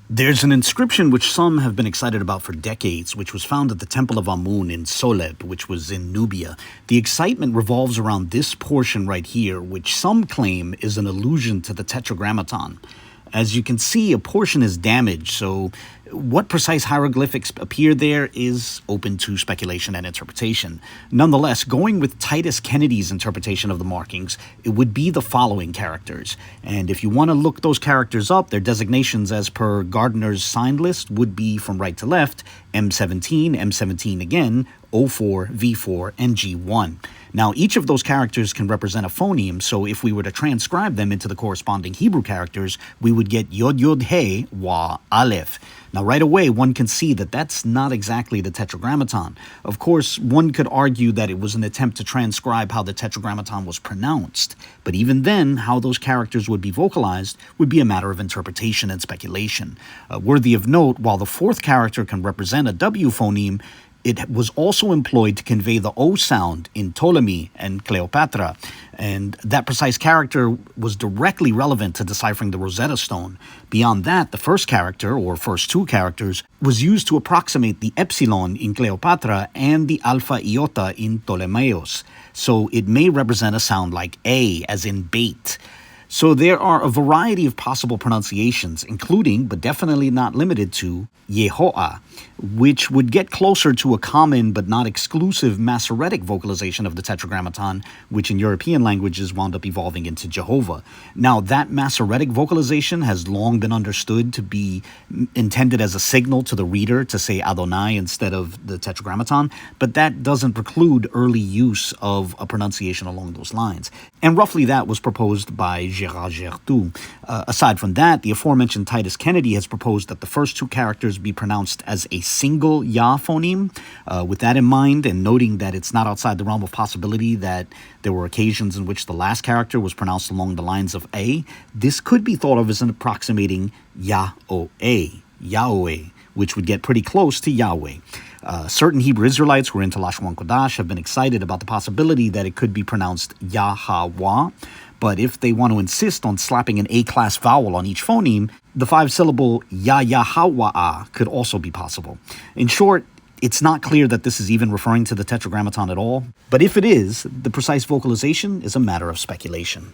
There's an inscription which some have been excited about for decades, which was found at the Temple of Amun in Soleb, which was in Nubia. The excitement revolves around this portion right here, which some claim is an allusion to the Tetragrammaton. As you can see, a portion is damaged, so what precise hieroglyphics appear there is open to speculation and interpretation. Nonetheless, going with Titus Kennedy's interpretation of the markings, it would be the following characters. And if you want to look those characters up, their designations as per Gardiner's sign list would be from right to left, M17, M17 again, 𝓿𝍯𝓉𝑔𝑔𝑒, and G1. Now, each of those characters can represent a phoneme, so if we were to transcribe them into the corresponding Hebrew characters, we would get 𝓿𝑍𝑇𝑗 Aleph. Now, right away, one can see that that's not exactly the Tetragrammaton. Of course, one could argue that it was an attempt to transcribe how the Tetragrammaton was pronounced, but even then, how those characters would be vocalized would be a matter of interpretation and speculation. Worthy of note, while the fourth character can represent a W phoneme, it was also employed to convey the O sound in Ptolemy and Cleopatra, and that precise character was directly relevant to deciphering the Rosetta Stone. Beyond that, the first character, or first two characters, was used to approximate the epsilon in Cleopatra and the alpha iota in Ptolemaios, so it may represent a sound like A, as in bait. So there are a variety of possible pronunciations, including, but definitely not limited to, ייהוא, which would get closer to a common but not exclusive Masoretic vocalization of the Tetragrammaton, which in European languages wound up evolving into Jehovah. Now, that Masoretic vocalization has long been understood to be intended as a signal to the reader to say Adonai instead of the Tetragrammaton, but that doesn't preclude early use of a pronunciation along those lines. And roughly that was proposed by Gérard Gertoux. Aside from that, the aforementioned Titus Kennedy has proposed that the first two characters be pronounced as a single ya phoneme. With that in mind, and noting that it's not outside the realm of possibility that there were occasions in which the last character was pronounced along the lines of A, this could be thought of as an approximating Yahweh, which would get pretty close to Yahweh. Certain Hebrew Israelites who are into Lashon Kodash have been excited about the possibility that it could be pronounced Yahweh, but if they want to insist on slapping an A-class vowel on each phoneme, the five-syllable Yahweh could also be possible. In short, it's not clear that this is even referring to the Tetragrammaton at all, but if it is, the precise vocalization is a matter of speculation.